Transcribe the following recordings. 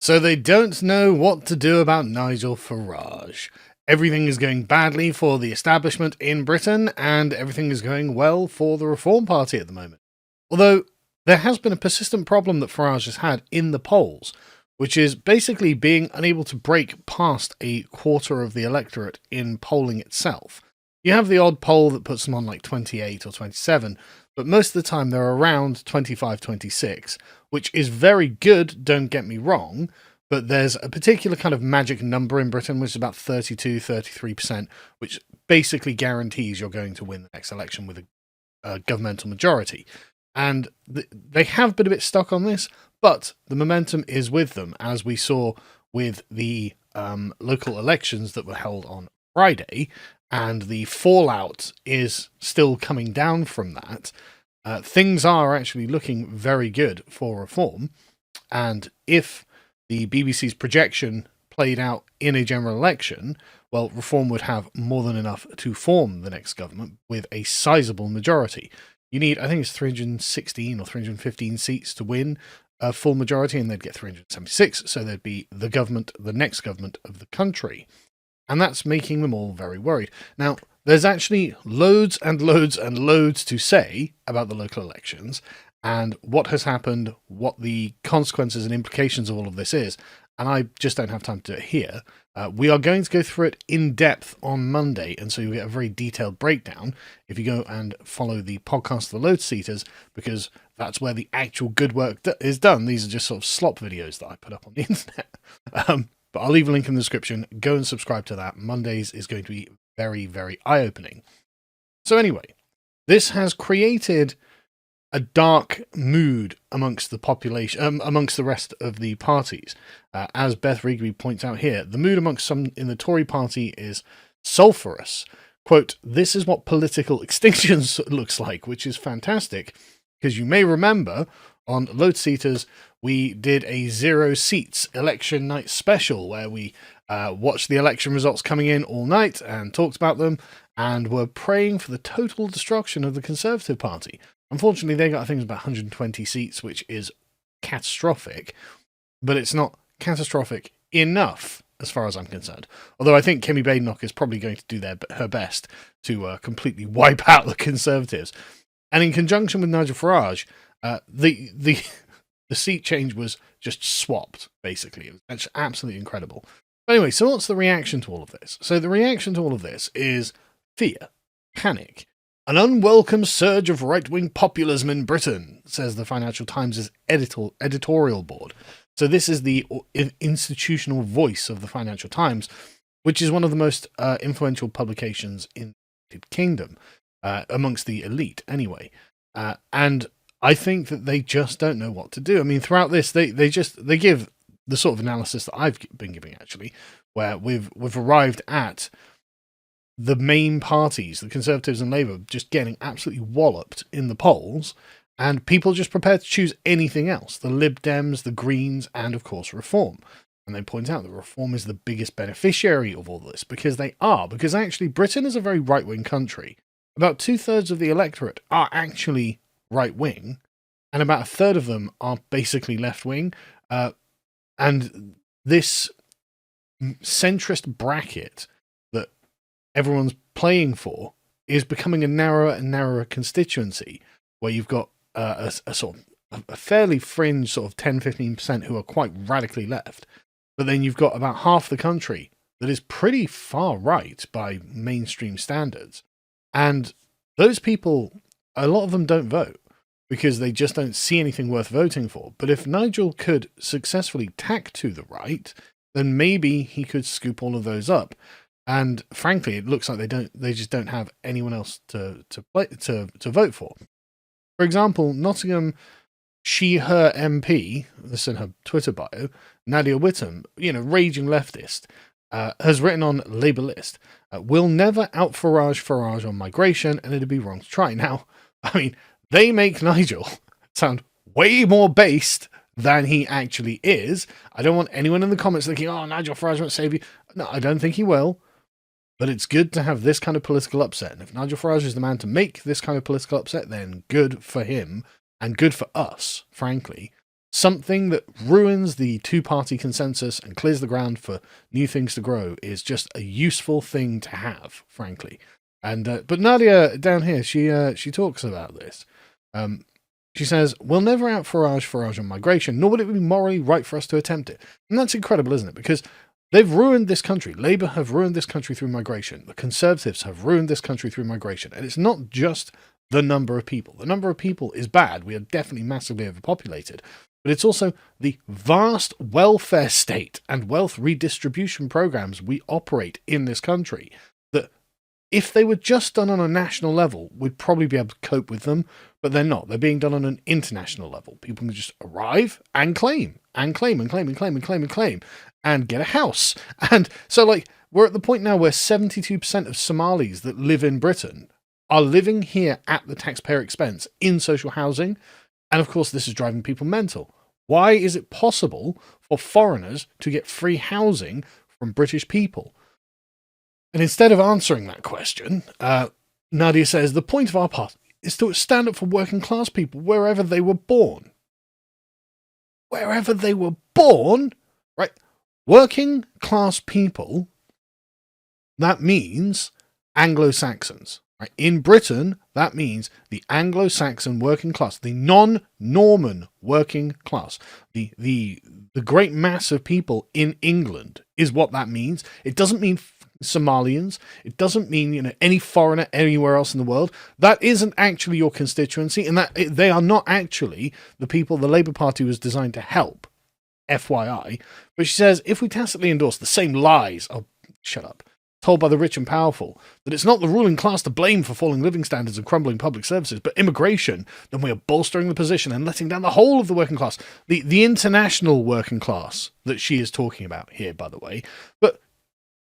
So they don't know what to do about Nigel Farage. Everything is going badly for the establishment in Britain, and everything is going well for the Reform Party at the moment. Although there has been a persistent problem that Farage has had in the polls, which is basically being unable to break past a quarter of the electorate in polling itself. You have the odd poll that puts them on like 28 or 27, but most of the time they're around 25, 26, which is very good, don't get me wrong, but there's a particular kind of magic number in Britain, which is about 32, 33%, which basically guarantees you're going to win the next election with a governmental majority. And they have been a bit stuck on this, but the momentum is with them, as we saw with the local elections that were held on Friday, and the fallout is still coming down from that. Things are actually looking very good for Reform, and if the BBC's projection played out in a general election, well, Reform would have more than enough to form the next government with a sizable majority. You need, I think it's 316 or 315 seats to win a full majority, and they'd get 376, so they'd be the government, the next government of the country. And that's making them all very worried. Now, there's actually loads and loads and loads to say about the local elections and what has happened, what the consequences and implications of all of this is, and I just don't have time to do it here. We are going to go through it in depth on Monday, and so you'll get a very detailed breakdown if you go and follow the podcast of the Load Seaters, because that's where the actual good work is done. These are just sort of slop videos that I put up on the internet. But I'll leave a link in the description. Go and subscribe to that. Mondays is going to be very, very eye-opening. So anyway, this has created a dark mood amongst the population, amongst the rest of the parties. As Beth Rigby points out here, the mood amongst some in the Tory party is sulphurous. Quote, "This is what political extinction looks like," which is fantastic, because you may remember on Load Seaters, we did a 0 seats election night special where we watched the election results coming in all night and talked about them and were praying for the total destruction of the Conservative Party. Unfortunately, they got, I think, about 120 seats, which is catastrophic, but it's not catastrophic enough as far as I'm concerned. Although I think Kemi Badenoch is probably going to do her best to completely wipe out the Conservatives. And in conjunction with Nigel Farage, the seat change was just swapped, basically. It's absolutely incredible. But anyway, so what's the reaction to all of this? So the reaction to all of this is fear, panic, an unwelcome surge of right-wing populism in Britain, says the Financial Times' editorial board. So this is the institutional voice of the Financial Times, which is one of the most influential publications in the United Kingdom, amongst the elite anyway. And I think that they just don't know what to do. I mean, throughout this, they give the sort of analysis that I've been giving, actually, where we've arrived at the main parties, the Conservatives and Labour, just getting absolutely walloped in the polls, and people just prepared to choose anything else. The Lib Dems, the Greens, and of course Reform. And they point out that Reform is the biggest beneficiary of all this, because they are. Because actually, Britain is a very right-wing country. About 2/3 of the electorate are actually right-wing, and about 1/3 of them are basically left-wing. And this centrist bracket that everyone's playing for is becoming a narrower and narrower constituency, where you've got a sort of a fairly fringe sort of 10-15% who are quite radically left, but then you've got about half the country that is pretty far right by mainstream standards, and those people, a lot of them don't vote because they just don't see anything worth voting for. But if Nigel could successfully tack to the right, then maybe he could scoop all of those up. And frankly, it looks like they just don't have anyone else to vote for. For example, Nottingham she/her MP, this in her Twitter bio, Nadia Whittome, raging leftist, has written on Labour List, "Will never out Farage on migration, and it'd be wrong to try." Now, I mean, they make Nigel sound way more based than he actually is. I don't want anyone in the comments thinking, "Oh, Nigel Farage won't save you." No, I don't think he will. But it's good to have this kind of political upset. And if Nigel Farage is the man to make this kind of political upset, then good for him and good for us, frankly. something that ruins the two-party consensus and clears the ground for new things to grow is just a useful thing to have, frankly. And but Nadia down here, she talks about this. She says, "We'll never out Farage on migration, nor would it be morally right for us to attempt it." And that's incredible, isn't it? Because they've ruined this country. Labour have ruined this country through migration. The Conservatives have ruined this country through migration. And it's not just the number of people. The number of people is bad. We are definitely massively overpopulated. But it's also the vast welfare state and wealth redistribution programs we operate in this country that, if they were just done on a national level, we'd probably be able to cope with them, but they're not. They're being done on an international level. People can just arrive and claim, and claim, and claim, and claim, and claim, and claim, and get a house. And so, like, we're at the point now where 72% of Somalis that live in Britain are living here at the taxpayer expense in social housing. And of course, this is driving people mental. Why is it possible for foreigners to get free housing from British people? And instead of answering that question, Nadia says, the point of our party is to stand up for working class people wherever they were born. Wherever they were born, right? Working class people, that means Anglo-Saxons. Right? In Britain, that means the Anglo-Saxon working class, the non-Norman working class, the great mass of people in England is what that means. It doesn't mean Somalians. It doesn't mean any foreigner anywhere else in the world. That isn't actually your constituency, and that they are not actually the people the Labour Party was designed to help. FYI. But she says, if we tacitly endorse the same lies, shut up, told by the rich and powerful, that it's not the ruling class to blame for falling living standards and crumbling public services, but immigration, then we are bolstering the position and letting down the whole of the working class. The international working class that she is talking about here, by the way. But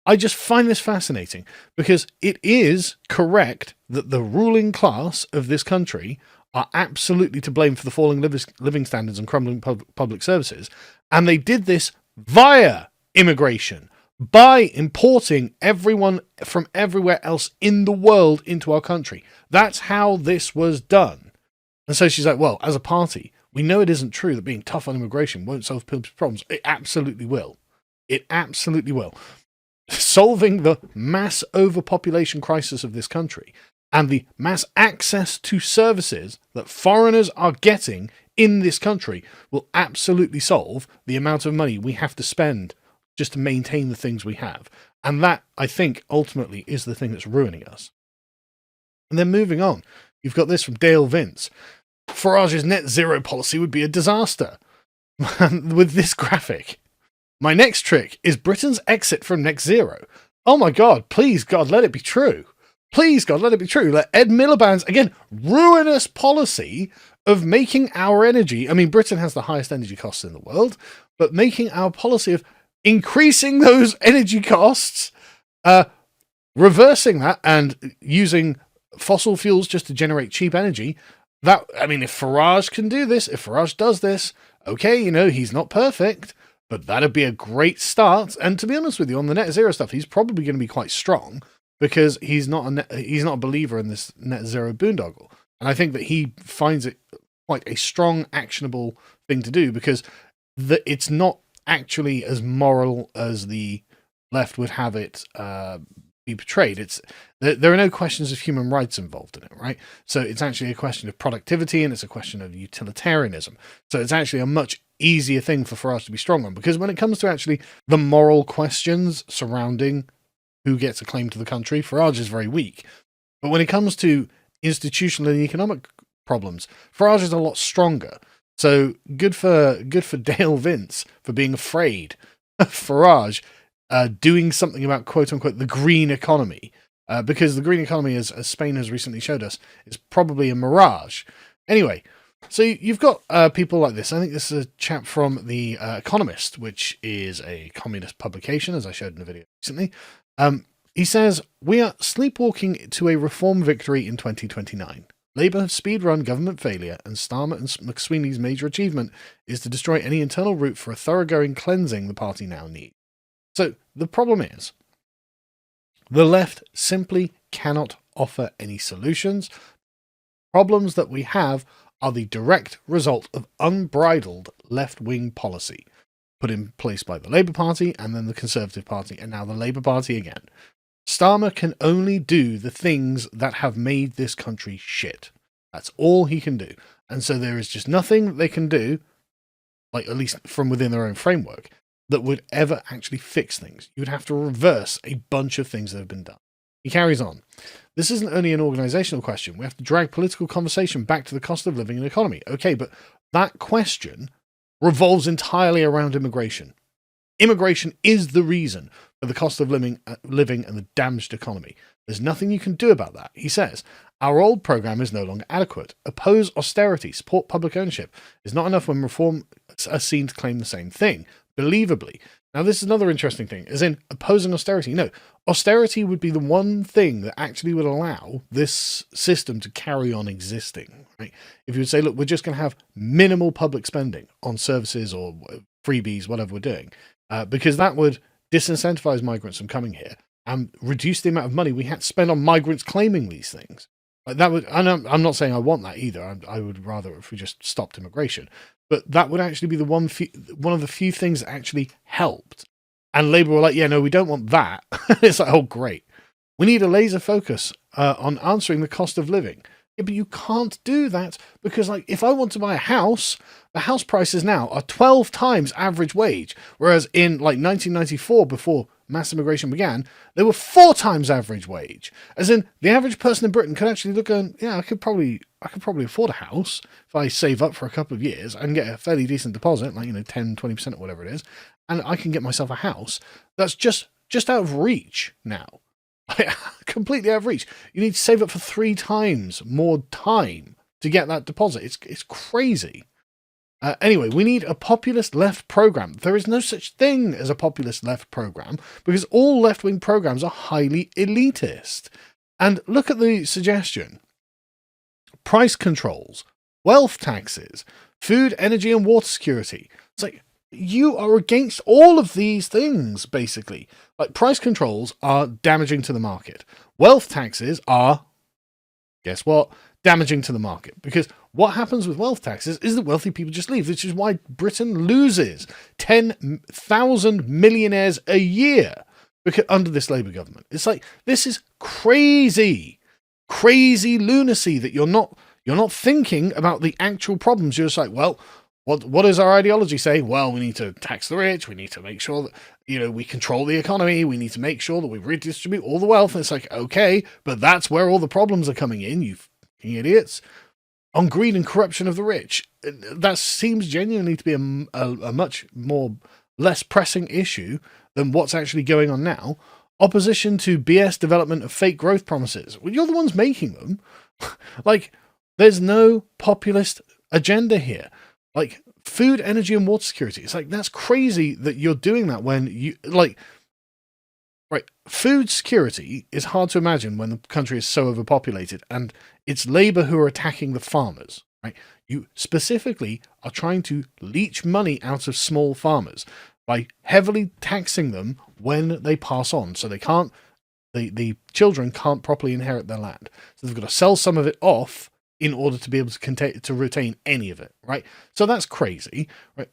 I just find this fascinating because it is correct that the ruling class of this country are absolutely to blame for the falling living standards and crumbling public services. And they did this via immigration, by importing everyone from everywhere else in the world into our country. That's how this was done. And so she's like, well, as a party, we know it isn't true that being tough on immigration won't solve people's problems. It absolutely will. It absolutely will. Solving the mass overpopulation crisis of this country and the mass access to services that foreigners are getting in this country will absolutely solve the amount of money we have to spend just to maintain the things we have. And that, I think, ultimately is the thing that's ruining us. And then moving on, you've got this from Dale Vince. Farage's net zero policy would be a disaster. With this graphic. My next trick is Britain's exit from net zero. Oh my God, please God, let it be true. Please God, let it be true. Like Ed Miliband's, again, ruinous policy of making our energy, I mean, Britain has the highest energy costs in the world, but making our policy of increasing those energy costs, reversing that and using fossil fuels just to generate cheap energy. That, I mean, if Farage can do this, if Farage does this, okay, he's not perfect, but that'd be a great start. And to be honest with you, on the net zero stuff, he's probably going to be quite strong because he's not a believer in this net zero boondoggle. And I think that he finds it quite a strong, actionable thing to do because it's not actually as moral as the left would have it be portrayed. There are no questions of human rights involved in it, right? So it's actually a question of productivity and it's a question of utilitarianism. So it's actually a much easier thing for Farage to be strong on, because when it comes to actually the moral questions surrounding who gets a claim to the country, Farage is very weak. But when it comes to institutional and economic problems, Farage is a lot stronger. So good for Dale Vince for being afraid of Farage doing something about quote unquote the green economy, because the green economy, as Spain has recently showed us, is probably a mirage. Anyway, so you've got people like this. I think this is a chap from The Economist, which is a communist publication, as I showed in a video recently. He says, we are sleepwalking to a reform victory in 2029. Labour have speed-run government failure, and Starmer and McSweeney's major achievement is to destroy any internal route for a thoroughgoing cleansing the party now needs. So the problem is, the left simply cannot offer any solutions. Problems that we have are the direct result of unbridled left-wing policy put in place by the Labour Party and then the Conservative Party and now the Labour Party again. Starmer can only do the things that have made this country shit. That's all he can do. And so there is just nothing that they can do, like at least from within their own framework, that would ever actually fix things. You would have to reverse a bunch of things that have been done. He carries on. This isn't only an organisational question. We have to drag political conversation back to the cost of living and economy. Okay, but that question revolves entirely around immigration. Immigration is the reason for the cost of living and the damaged economy. There's nothing you can do about that. He says, our old programme is no longer adequate. Oppose austerity, support public ownership is not enough when reform are seen to claim the same thing, believably. Now, this is another interesting thing, as in opposing austerity. No, austerity would be the one thing that actually would allow this system to carry on existing. Right? If you would say, look, we're just going to have minimal public spending on services or freebies, whatever we're doing, because that would disincentivize migrants from coming here and reduce the amount of money we had to spend on migrants claiming these things. Like that would, and I'm not saying I want that either. I would rather if we just stopped immigration. But that would actually be the one of the few things that actually helped. And Labour were like, yeah, no, we don't want that. It's like, oh, great. We need a laser focus on answering the cost of living. Yeah, but you can't do that because, like, if I want to buy a house, the house prices now are 12 times average wage. Whereas in, like, 1994, before mass immigration began, they were 4 times average wage. As in, the average person in Britain could actually look and, yeah, I could probably afford a house if I save up for a couple of years and get a fairly decent deposit, like, 10, 20% or whatever it is, and I can get myself a house. That's just out of reach now. Completely out of reach. You need to save up for 3 times more time to get that deposit. It's crazy. Anyway, we need a populist left program. There is no such thing as a populist left program because all left-wing programs are highly elitist. And look at the suggestion. Price controls, wealth taxes, food, energy, and water security. It's like, you are against all of these things, basically. Like, price controls are damaging to the market. Wealth taxes are, guess what? Damaging to the market. Because what happens with wealth taxes is that wealthy people just leave, which is why Britain loses 10,000 millionaires a year under this Labour government. It's like, this is crazy lunacy that you're not thinking about the actual problems. You're just like, well, what does our ideology say? Well, we need to tax the rich. We need to make sure that, we control the economy. We need to make sure that we redistribute all the wealth. And it's like, okay, but that's where all the problems are coming in, you fucking idiots. On greed and corruption of the rich. That seems genuinely to be a much less pressing issue than what's actually going on now. Opposition to BS development of fake growth promises. Well, you're the ones making them. Like, there's no populist agenda here. Like, food, energy, and water security. It's like, that's crazy that you're doing that when you, like, right, food security is hard to imagine when the country is so overpopulated, and it's Labour who are attacking the farmers, right? You specifically are trying to leech money out of small farmers by heavily taxing them when they pass on, so they can't, the children can't properly inherit their land. So they've got to sell some of it off in order to be able to retain any of it, right? So that's crazy, right?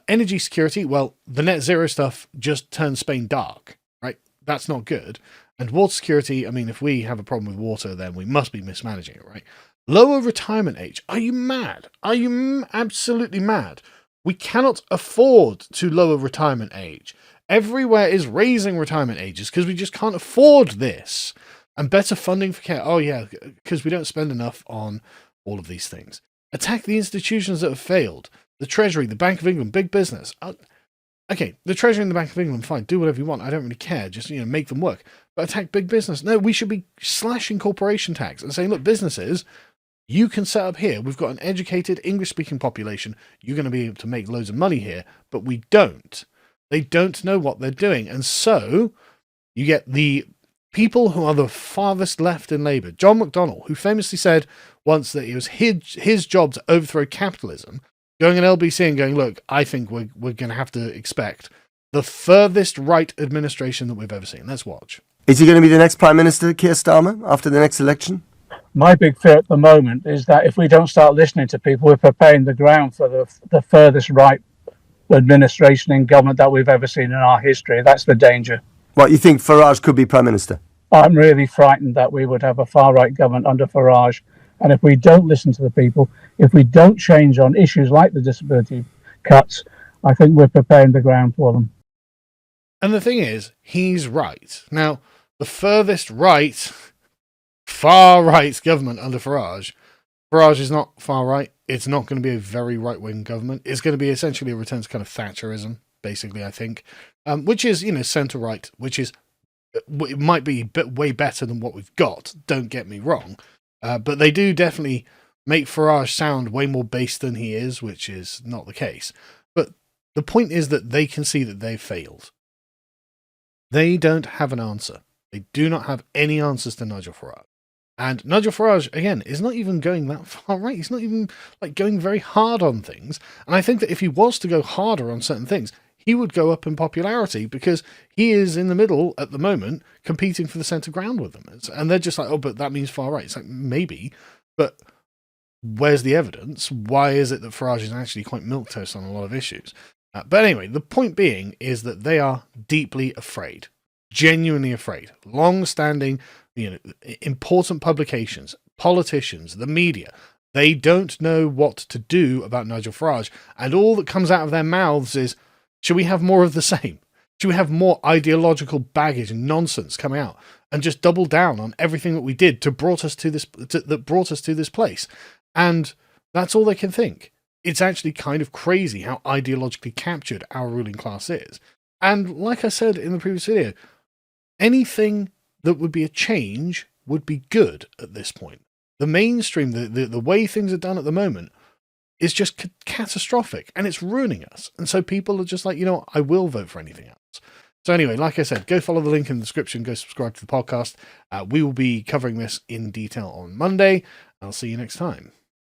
Energy security, well, the net zero stuff just turns Spain dark, right? That's not good. And water security, I mean, if we have a problem with water, then we must be mismanaging it, right? Lower retirement age. Are you mad? Are you absolutely mad? We cannot afford to lower retirement age. Everywhere is raising retirement ages because we just can't afford this. And better funding for care. Oh, yeah, because we don't spend enough on all of these things. Attack the institutions that have failed. The Treasury, the Bank of England, big business. Okay, the Treasury and the Bank of England, fine, do whatever you want. I don't really care. Just, make them work. But attack big business. No, we should be slashing corporation tax and saying, look, businesses, you can set up here. We've got an educated English-speaking population. You're going to be able to make loads of money here. But we don't. They don't know what they're doing. And so you get the people who are the farthest left in Labour. John McDonnell, who famously said once that it was his job to overthrow capitalism, going on LBC and going, look, I think we're going to have to expect the furthest right administration that we've ever seen. Let's watch. Is he going to be the next Prime Minister, Keir Starmer, after the next election? My big fear at the moment is that if we don't start listening to people, we're preparing the ground for the furthest right administration in government that we've ever seen in our history. That's the danger. What, you think Farage could be Prime Minister? I'm really frightened that we would have a far-right government under Farage. And if we don't listen to the people, if we don't change on issues like the disability cuts, I think we're preparing the ground for them. And the thing is, he's right. Now, the furthest right, far-right government under Farage is not far-right. It's not going to be a very right-wing government. It's going to be essentially a return to kind of Thatcherism, basically, I think, which is, centre-right, which is, it might be way better than what we've got, don't get me wrong, but they do definitely make Farage sound way more based than he is, which is not the case. But the point is that they can see that they've failed. They don't have an answer. They do not have any answers to Nigel Farage. And Nigel Farage, again, is not even going that far right. He's not even going very hard on things. And I think that if he was to go harder on certain things, he would go up in popularity because he is in the middle at the moment competing for the centre ground with them. And they're just like, oh, but that means far right. It's like, maybe, but where's the evidence? Why is it that Farage is actually quite milquetoast on a lot of issues? But anyway, the point being is that they are deeply afraid, genuinely afraid. Long-standing, important publications, politicians, the media, they don't know what to do about Nigel Farage. And all that comes out of their mouths is, should we have more of the same? Should we have more ideological baggage and nonsense coming out and just double down on everything that we did that brought us to this place? And that's all they can think. It's actually kind of crazy how ideologically captured our ruling class is. And like I said in the previous video, anything that would be a change would be good at this point. The mainstream, the way things are done at the moment is just catastrophic and it's ruining us. And so people are just like, I will vote for anything else. So anyway, like I said, go follow the link in the description, go subscribe to the podcast. We will be covering this in detail on Monday. I'll see you next time.